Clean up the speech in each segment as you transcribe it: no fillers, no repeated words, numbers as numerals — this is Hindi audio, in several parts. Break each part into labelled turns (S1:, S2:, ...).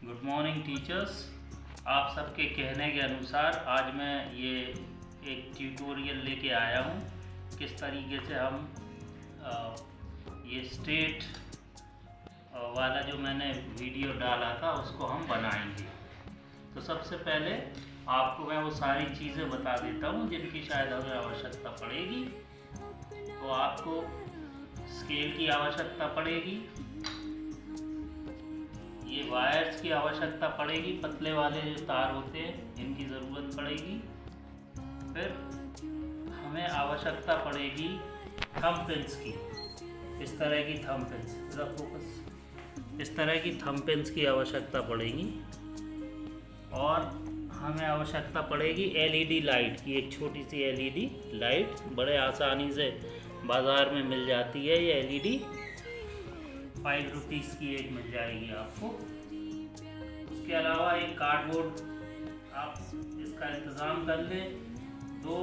S1: Good morning teachers. आप सबके कहने के अनुसार आज मैं ये एक ट्यूटोरियल लेके आया हूँ किस तरीके से हम ये स्टेट वाला जो मैंने वीडियो डाला था उसको हम बनाएंगे। तो सबसे पहले आपको मैं वो सारी चीज़ें बता देता हूँ जिनकी शायद हमें आवश्यकता पड़ेगी। तो आपको स्केल की आवश्यकता पड़ेगी, ये वायर्स की आवश्यकता पड़ेगी, पतले वाले जो तार होते हैं इनकी ज़रूरत पड़ेगी। फिर हमें आवश्यकता पड़ेगी थंब पिन्स की, इस तरह की थंब पिन्स, पूरा फोकस, इस तरह की थंब पिन्स की आवश्यकता पड़ेगी। और हमें आवश्यकता पड़ेगी एलईडी लाइट की, एक छोटी सी एलईडी लाइट बड़े आसानी से बाज़ार में मिल जाती है। ये एलईडी 5 रुपीज़ की एक मिल जाएगी आपको। उसके अलावा एक कार्डबोर्ड आप इसका इंतज़ाम कर लें। तो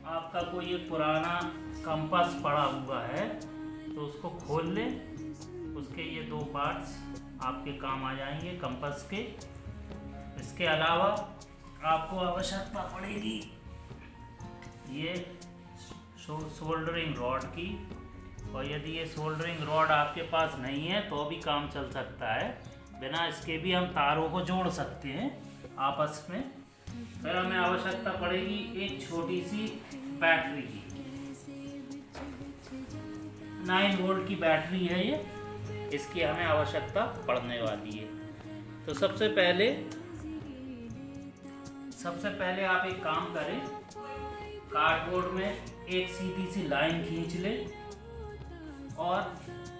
S1: आपका कोई एक पुराना कंपास पड़ा हुआ है तो उसको खोल लें, उसके ये 2 पार्ट्स आपके काम आ जाएंगे कंपास के। इसके अलावा आपको आवश्यकता पड़ेगी ये सोल्डरिंग रॉड की, और यदि ये सोल्डरिंग रॉड आपके पास नहीं है तो भी काम चल सकता है, बिना इसके भी हम तारों को जोड़ सकते हैं आपस में। फिर हमें आवश्यकता पड़ेगी एक छोटी सी बैटरी की, 9 वोल्ट की बैटरी है ये, इसकी हमें आवश्यकता पड़ने वाली है। तो सबसे पहले आप एक काम करें, कार्डबोर्ड में एक सीधी सी लाइन खींच लें और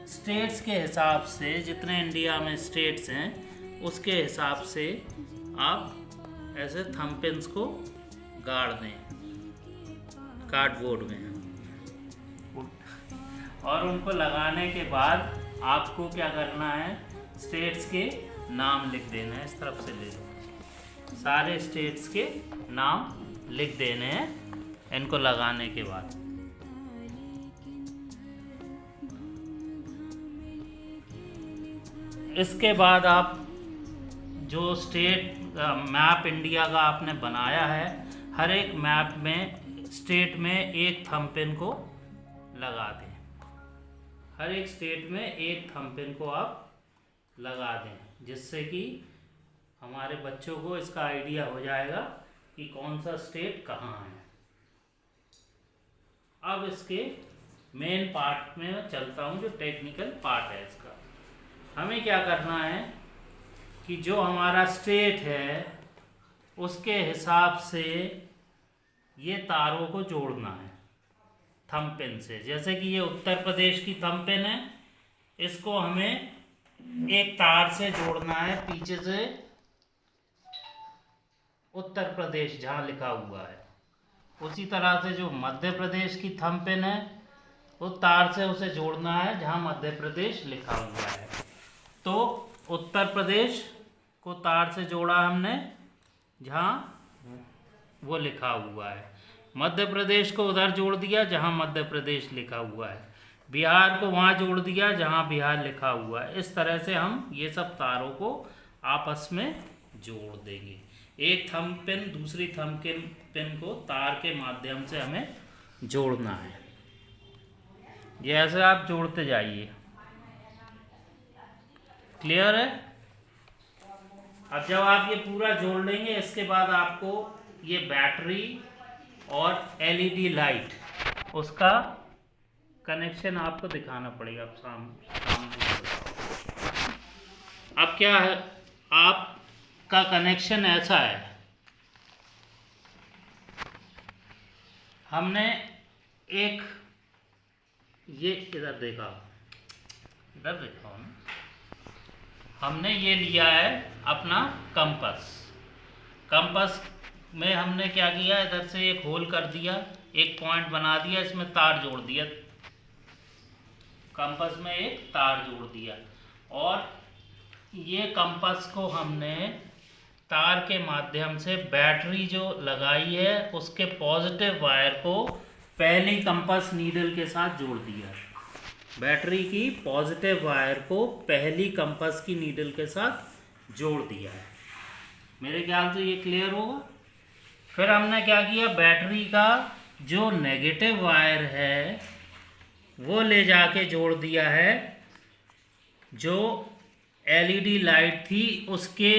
S1: स्टेट्स के हिसाब से, जितने इंडिया में स्टेट्स हैं उसके हिसाब से आप ऐसे थंब पिन्स को गाड़ दें कार्डबोर्ड में। और उनको लगाने के बाद आपको क्या करना है, स्टेट्स के नाम लिख देना है। इस तरफ से ले लो, सारे स्टेट्स के नाम लिख देने हैं इनको लगाने के बाद। इसके बाद आप जो स्टेट मैप इंडिया का आपने बनाया है, हर एक मैप में स्टेट में एक थंब पिन को लगा दें। हर एक स्टेट में एक थंब पिन को आप लगा दें, जिससे कि हमारे बच्चों को इसका आइडिया हो जाएगा कि कौन सा स्टेट कहाँ है। अब इसके मेन पार्ट में चलता हूँ, जो टेक्निकल पार्ट है इसका। हमें क्या करना है कि जो हमारा स्टेट है उसके हिसाब से ये तारों को जोड़ना है थंब पिन से। जैसे कि ये उत्तर प्रदेश की थंब पिन है, इसको हमें एक तार से जोड़ना है पीछे से, उत्तर प्रदेश जहाँ लिखा हुआ है। उसी तरह से जो मध्य प्रदेश की थंब पिन है, वो तार से उसे जोड़ना है जहाँ मध्य प्रदेश लिखा हुआ है। तो उत्तर प्रदेश को तार से जोड़ा हमने जहाँ वो लिखा हुआ है, मध्य प्रदेश को उधर जोड़ दिया जहाँ मध्य प्रदेश लिखा हुआ है, बिहार को वहाँ जोड़ दिया जहाँ बिहार लिखा हुआ है। इस तरह से हम ये सब तारों को आपस में जोड़ देंगे। एक थंब पिन दूसरी थंब पिन को तार के माध्यम से हमें जोड़ना है। ये ऐसे आप जोड़ते जाइए। क्लियर है? अब जब आप ये पूरा जोड़ लेंगे, इसके बाद आपको ये बैटरी और एलईडी लाइट, उसका कनेक्शन आपको दिखाना पड़ेगा। अब सामने अब क्या है, आपका कनेक्शन ऐसा है, हमने एक ये इधर देखा, इधर देखा ना, हमने ये लिया है अपना कंपास। कंपास में हमने क्या किया, इधर से एक होल कर दिया, एक पॉइंट बना दिया, इसमें तार जोड़ दिया, कंपास में एक तार जोड़ दिया, और ये कंपास को हमने तार के माध्यम से बैटरी जो लगाई है उसके पॉजिटिव वायर को पहली कंपास नीडल के साथ जोड़ दिया। बैटरी की पॉजिटिव वायर को पहली कंपास की नीडल के साथ जोड़ दिया है। मेरे ख्याल से ये क्लियर होगा। फिर हमने क्या किया, बैटरी का जो नेगेटिव वायर है वो ले जाके जोड़ दिया है जो एलईडी लाइट थी उसके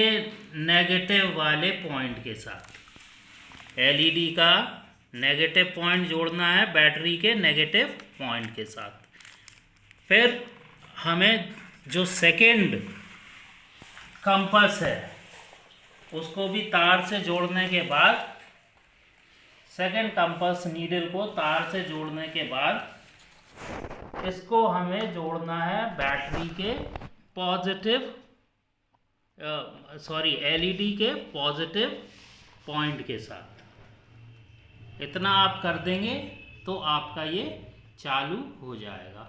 S1: नेगेटिव वाले पॉइंट के साथ। एलईडी का नेगेटिव पॉइंट जोड़ना है बैटरी के नेगेटिव पॉइंट के साथ। फिर हमें जो सेकेंड कंपास है उसको भी तार से जोड़ने के बाद, सेकेंड कंपास नीडल को तार से जोड़ने के बाद इसको हमें जोड़ना है बैटरी के पॉजिटिव एलईडी के पॉजिटिव पॉइंट के साथ। इतना आप कर देंगे तो आपका ये चालू हो जाएगा।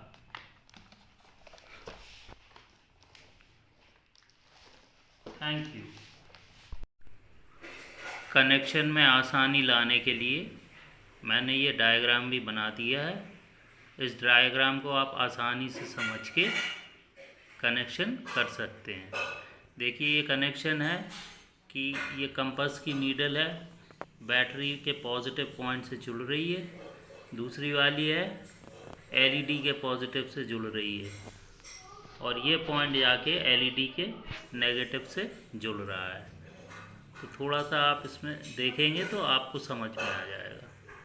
S1: Thank you. कनेक्शन में आसानी लाने के लिए मैंने ये डायग्राम भी बना दिया है। इस डायग्राम को आप आसानी से समझ के कनेक्शन कर सकते हैं। देखिए ये कनेक्शन है कि ये कंपास की नीडल है, बैटरी के पॉजिटिव पॉइंट से जुड़ रही है, दूसरी वाली है एलईडी के पॉजिटिव से जुड़ रही है, और ये पॉइंट जाके एलईडी के नेगेटिव से जुड़ रहा है। तो थोड़ा सा आप इसमें देखेंगे तो आपको समझ में आ जाएगा।